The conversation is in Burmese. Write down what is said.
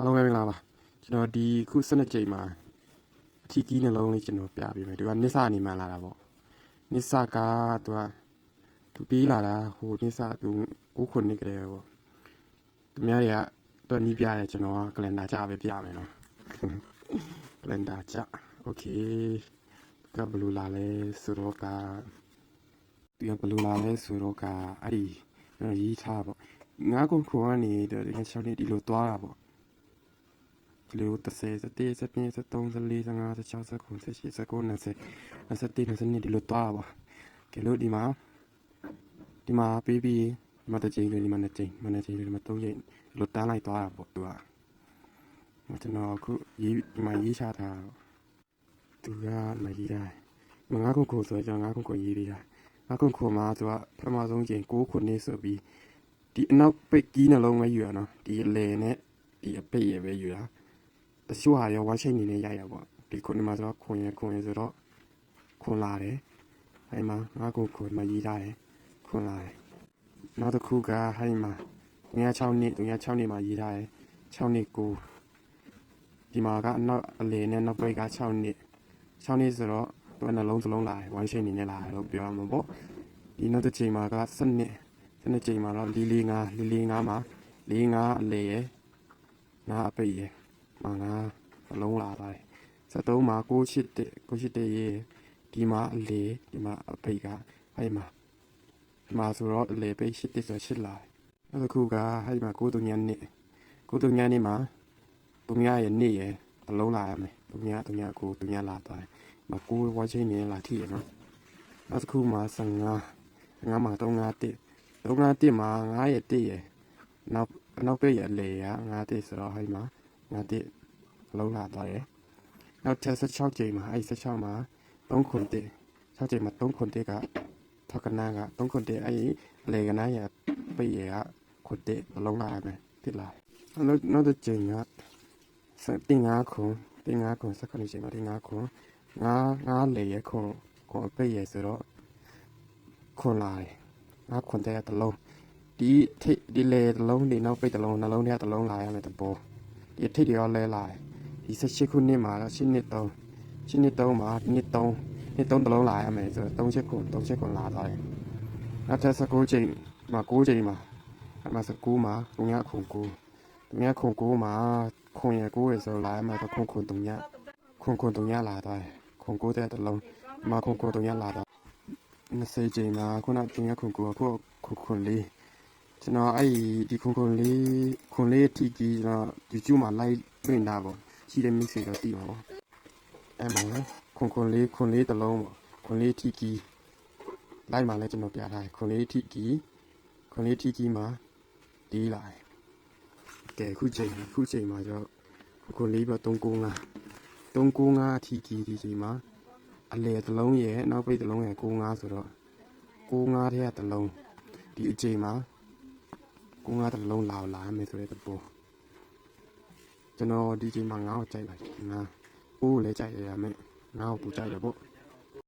အားလုံးပဲမင်္ဂလာပါကျွန်တော်ဒီခု12ကြိမ်မှာအထီးကြီးနှလုံးလေးကျွန်တော်ပြပေးမယ်သူကနစ်စာနေမှလာတာပေါ့နစ်စာကသူပေးလာတာဟိုနစ်စာသူ9ခုနှစ်ကလေးပေါ့သူများတွေကတော်နီးပြတယ်ကျွန်တော်ကကလန်ဒါကြပဲပြမယ်နော်ကလန်ဒါကြโอเคကဘလူလာလဲဆိုတော့ကဒီဘလူလာလဲဆိုတော့ကအဲ့ဒီရေးထားပေါ့ငါးခုကနေတော့ဒီ6နှစ်ဒီလိုသွားတာပေါ့ဒီလို30 31 32 33 34 35 36 37 39 40 41 42ဒီလိုသွားပါကဲလို့ဒီမှာပေးပြီးဒီမှာတစ်ချိန်လေးဒီမှာ2ချိန်ဒီမှာ2ချိန်လေးဒီမှာ3ချိန်ဒီလိုတန်းလိုက်သွားတာပေါ့သူကကျွန်တော်အခုရေးဒီမှာရေးချတာသူကမရေးတာငါးခုဆိုကျွန်တော်ငါးခုရေးနေတာငါးခုမှာသူကပထမဆုံးချိန်6ခုနေဆိုပြီးဒီအနောက်ပိတ်ကြီးနှလုံးပဲယူရနော်ဒီအလေနဲ့ဒီအပိတ်ရပဲယူတာတချို့ဟာရောဝါချိတ်နေနဲ့ရိုက်ရပေါ့ဒီခုဒီမှာဆိုတော့ခွန်ရဆိုတော့ခွန်လာတယ်အဲ့မှာငါးခုမှာရေးထားတယ်ခွန်လာတယ်နောက်တစ်ခုကအဲ့မှာ6နှစ်မှာရေးထားတယ်6နှစ်ကိုဒီမှာကအနောက်အလေနဲ့နောက်ပိတ်က6နှစ်ဆိုတော့သူကနှလုံးစလုံးလာတယ်ဝါချိတ်နေနဲ့လာတယ်လို့ပြောရမှာပေါ့ဒီနောက်တစ်ချိန်မှာက7နှစ်ချိန်မှာတော့4 5မှာ4 5အလေရယ်ငါအပိတ်ရယ်မှာငါအလုံးလာပါတယ်73မှာ981ရေဒီမှာအလေဒီမှာအပိတ်ကအဲ့မှာဒီမှာဆိုတော့အလေပိတ်81ဆို8လာနောက်တစ်ခုကအဲ့မှာ9 3နှစ်မှာ3ရဲ့နေ့ရယ်အလုံးလာရမယ်3လာသွားတယ်မှာ9ဝါချင်းနေလာထိရနော်နောက်တစ်ခုမှာ15မှာ351မှာ9ရဲ့1ရယ်နောက်ပိတ်ရလေရ9ဆိုတော့အဲ့မှာ9လုံးလာသွားတယ်နောက်16ချိန်မှာအဲ့16မှာ3ခု1 6ချိန်မှာ3ခု1ကထောက်ကနာက3ခု1အဲ့လေကနာရပိတ်ရကခု1လုံးလာရမယ်ဖြစ်လာနောက်တစ်ချိန်က5ခုစက္ကန့်ချိန်မှာ5ခု5လေရခုပိတ်ရဆိုတော့ခွန်လာတယ်5ခု1တလုံးဒီလေတလုံးဒီနောက်ပိတ်တလုံးနှလုံးထဲတလုံးလာရမယ်တဘောဒီထိတ်တွေရောလဲလာတယ်ဒီ18ခုနှစ်မှာတော့8နှစ်3မှာနှစ်3တလုံးလာရမယ်ဆိုတော့3ချက်ခွန်လာသွားတယ်နောက်ထပ်19ချိန်မှာ9ချိန်မှာအဲ့မှာ19မှာ3ခွန်9မှာခွန်ရ9ရဆိုလာရမယ်ခွန်3လာသွားတယ်ခွန်9တဲ့တလုံးမှာခွန်3လာသွား20ချိန်မှာခုန3ခွန်9အခုခွန်4ကျွန်တော်အဲ့ဒီခွန်လေးအထီးကြီးကျွန်တော် YouTube မှာ live လွှင့်တာပေါ့ရှိတဲ့ mix တွေတော့တည်ပါပေါ့အဲ့မှာခွန်လေးတစ်လုံးပေါ့ခွန်လေးအထီးကြီး live မှာလည်းကျွန်တော်ပြထားတယ်ခွန်လေးအထီးကြီးမှာဒီလာတယ်ကဲခုချိန်မှာကျတော့ခွန်လေးပဲ395အထီးကြီးဒီချိန်မှာအလေတစ်လုံးရဲ့နောက်ပိတ်တစ်လုံးရဲ့95ဆိုတော့95ထဲကတစ်လုံးဒီအချိန်မှာ95တစ်လုံးလာမယ်ဆိုတဲ့တပေါ်ကျွန်တော်ဒီချိန်မှာ9ကိုကြိုက်ပါတယ်9ကိုလည်းကြိုက်ရမယ်9ကိုပူကြိုက်တယ်ပေါ့